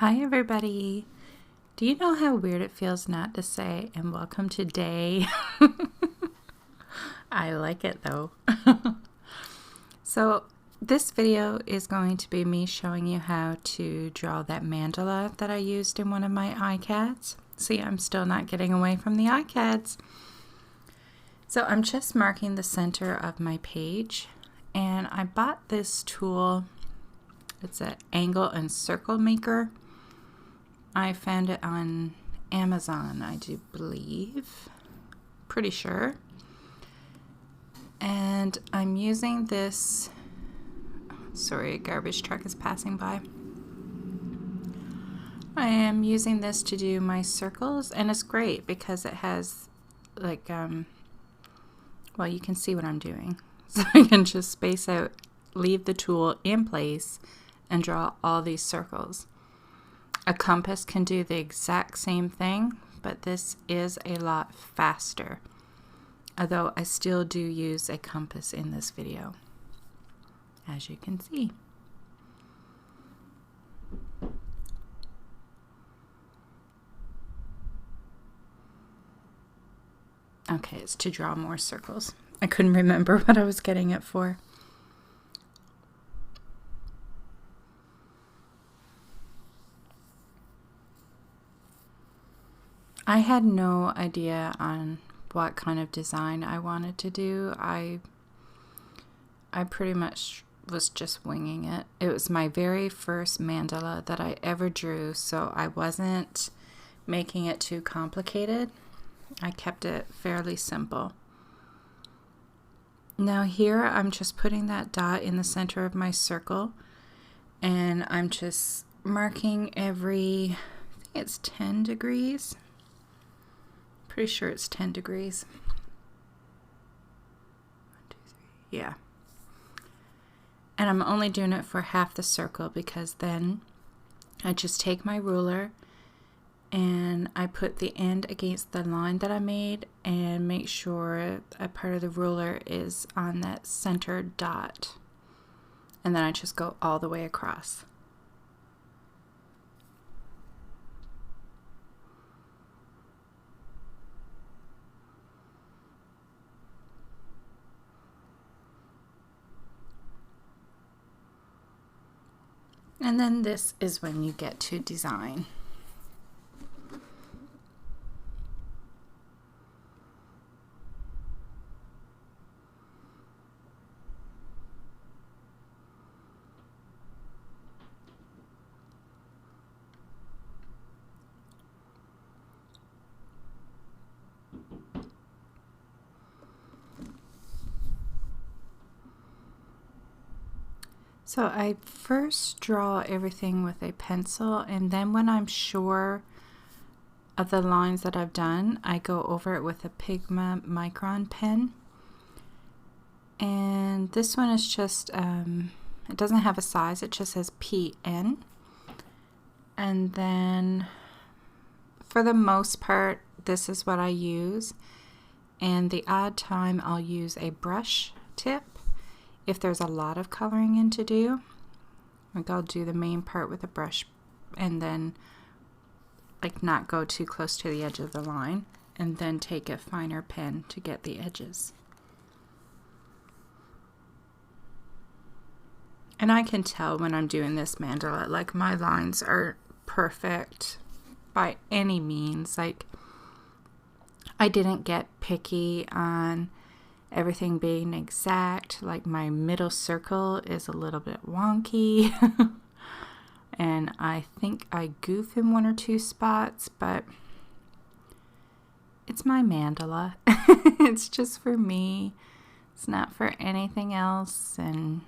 Hi everybody. Do you know how weird it feels not to say and welcome to day? I like it though. So this video is going to be me showing you how to draw that mandala that I used in one of my iCads. See, I'm still not getting away from the iCads. So I'm just marking the center of my page, and I bought this tool. It's an angle and circle maker. I found it on Amazon, I do believe. Pretty sure. And I'm using this. Sorry, a garbage truck is passing by. I am using this to do my circles, and it's great because it has like, well, you can see what I'm doing. So I can just space out, leave the tool in place, and draw all these circles. A compass can do the exact same thing, but this is a lot faster. Although I still do use a compass in this video, as you can see. Okay, it's to draw more circles. I couldn't remember what I was getting it for. I had no idea on what kind of design I wanted to do. I pretty much was just winging it. It was my very first mandala that I ever drew, so I wasn't making it too complicated. I kept it fairly simple. Now here I'm just putting that dot in the center of my circle, and I'm just marking every, I think it's 10 degrees. Pretty sure it's 10 degrees. 1, 2, 3. Yeah. And I'm only doing it for half the circle because then I just take my ruler and I put the end against the line that I made and make sure a part of the ruler is on that center dot. And then I just go all the way across. And then this is when you get to design. So I first draw everything with a pencil, and then when I'm sure of the lines that I've done, I go over it with a Pigma Micron pen. And this one is just, it doesn't have a size, it just says PN. And then for the most part, this is what I use. And the odd time I'll use a brush tip. If there's a lot of coloring in to do, like I'll do the main part with a brush and then like not go too close to the edge of the line, and then take a finer pen to get the edges. And I can tell when I'm doing this mandala, like my lines are perfect by any means. Like I didn't get picky on everything being exact. Like my middle circle is a little bit wonky and I think I goof in 1 or 2 spots, but it's my mandala. It's just for me. It's not for anything else, and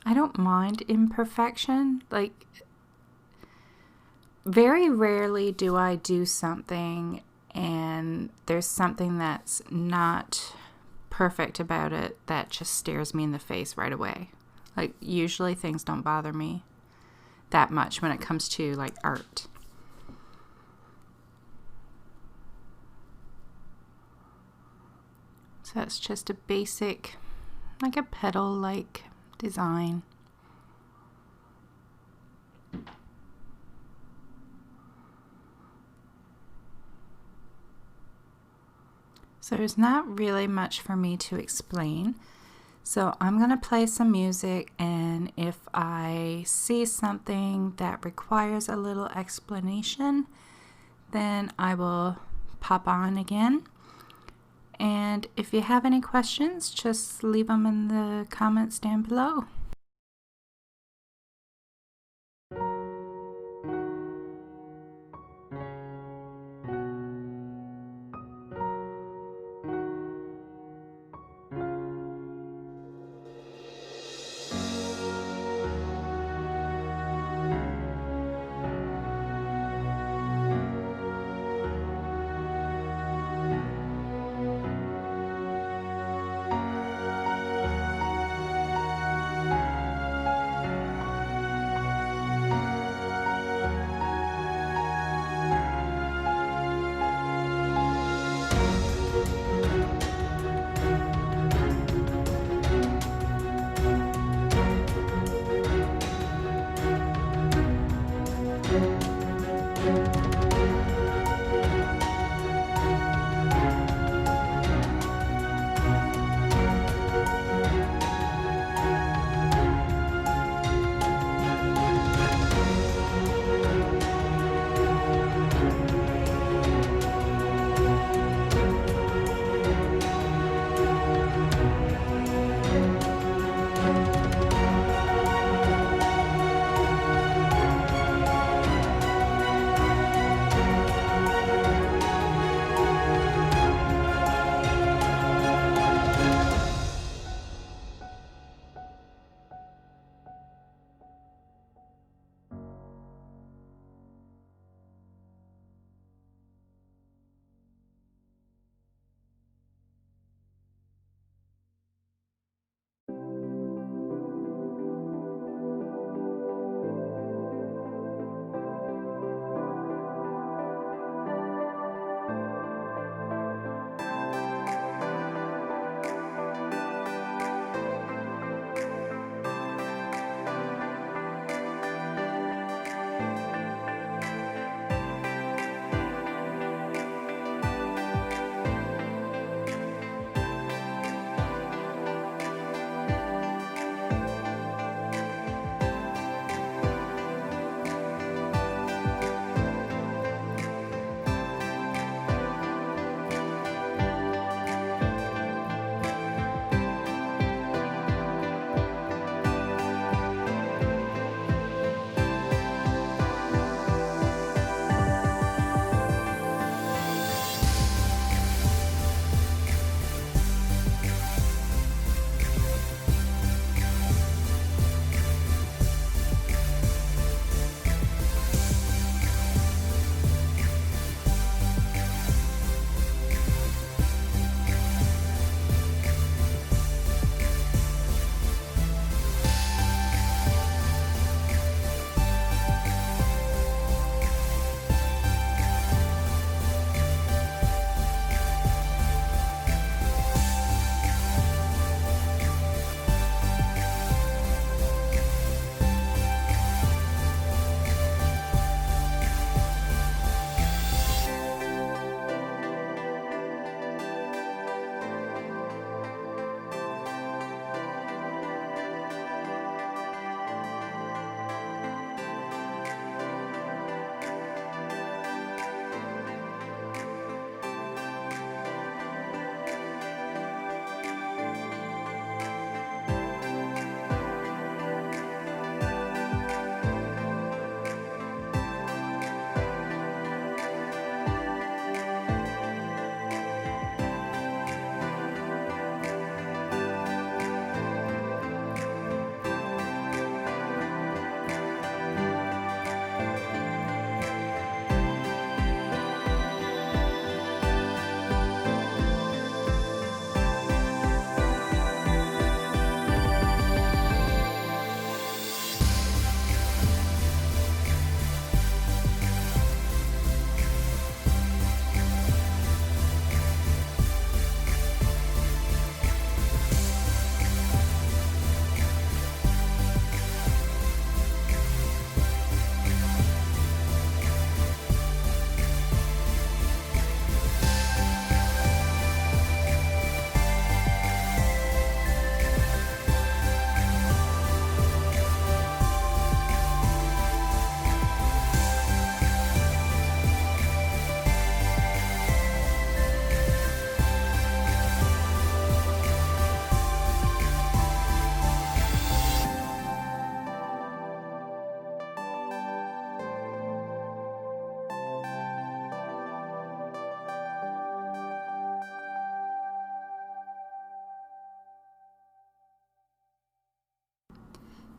I don't mind imperfection. Like very rarely do I do something and there's something that's not perfect about it that just stares me in the face right away. Like usually things don't bother me that much when it comes to like art. So that's just a basic, like a petal like design. So there's not really much for me to explain. So I'm going to play some music, and if I see something that requires a little explanation, then I will pop on again. And if you have any questions, just leave them in the comments down below.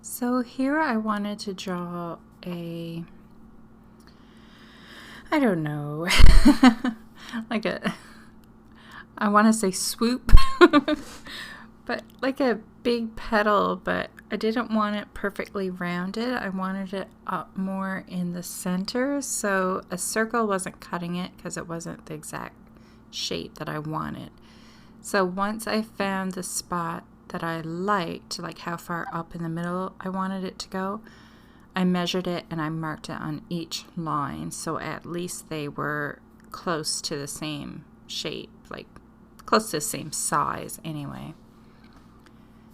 So here I wanted to draw a, I don't know, like a, I want to say swoop, but like a big petal, but I didn't want it perfectly rounded. I wanted it up more in the center, so a circle wasn't cutting it because it wasn't the exact shape that I wanted. So once I found the spot that I liked, like how far up in the middle I wanted it to go, I measured it and I marked it on each line, so at least they were close to the same shape, like close to the same size anyway.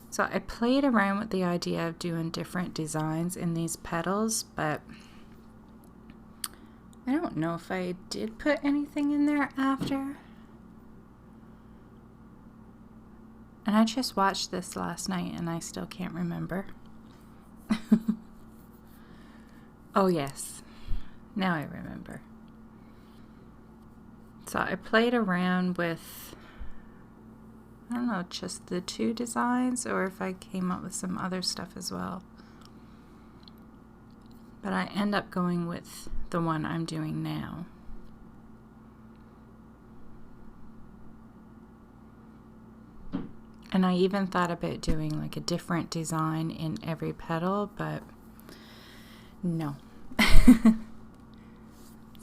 So I played around with the idea of doing different designs in these petals, but I don't know if I did put anything in there after. And I just watched this last night and I still can't remember. Oh yes, now I remember. So I played around with, I don't know, just the two designs or if I came up with some other stuff as well. But I end up going with the one I'm doing now. And I even thought about doing like a different design in every petal, but no.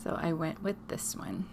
So I went with this one.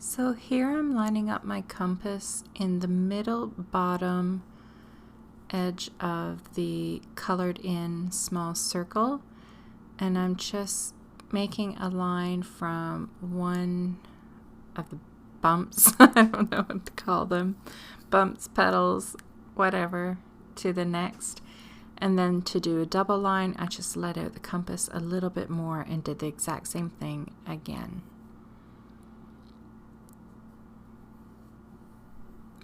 So here I'm lining up my compass in the middle bottom edge of the colored in small circle, and I'm just making a line from one of the bumps, I don't know what to call them, bumps, petals, whatever, to the next. And then to do a double line, I just let out the compass a little bit more and did the exact same thing again.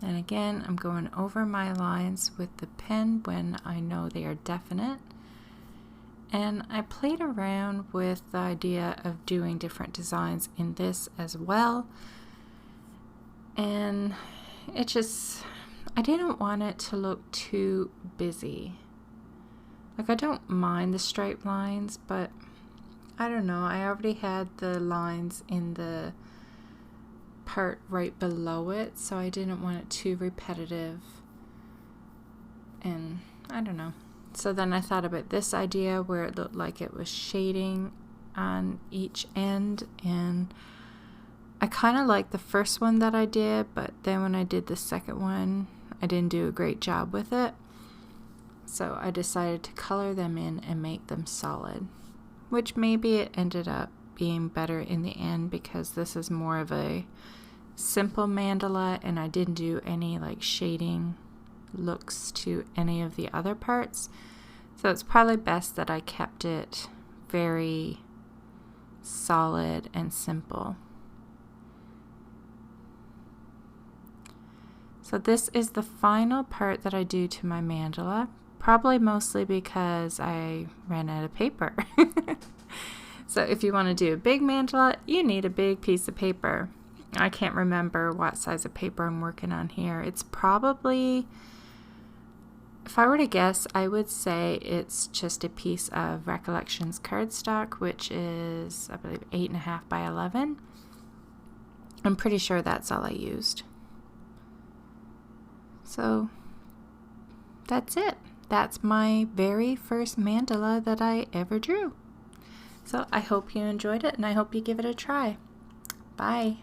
And again, I'm going over my lines with the pen when I know they are definite. And I played around with the idea of doing different designs in this as well. And it just, I didn't want it to look too busy. Like, I don't mind the straight lines, but I don't know, I already had the lines in the part right below it, so I didn't want it too repetitive, and I don't know. So then I thought about this idea where it looked like it was shading on each end, and I kind of like the first one that I did, but then when I did the second one, I didn't do a great job with it. So I decided to color them in and make them solid, which maybe it ended up being better in the end because this is more of a simple mandala and I didn't do any like shading looks to any of the other parts. So it's probably best that I kept it very solid and simple. So this is the final part that I do to my mandala, probably mostly because I ran out of paper. So if you want to do a big mandala, you need a big piece of paper. I can't remember what size of paper I'm working on here. It's probably, if I were to guess, I would say it's just a piece of Recollections cardstock, which is, I believe, 8.5 by 11. I'm pretty sure that's all I used. So that's it. That's my very first mandala that I ever drew. So I hope you enjoyed it and I hope you give it a try. Bye.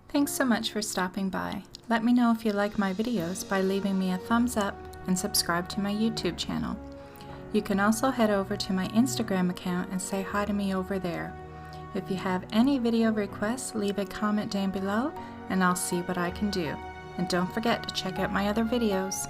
Thanks so much for stopping by. Let me know if you like my videos by leaving me a thumbs up and subscribe to my YouTube channel. You can also head over to my Instagram account and say hi to me over there. If you have any video requests, leave a comment down below and I'll see what I can do. And don't forget to check out my other videos.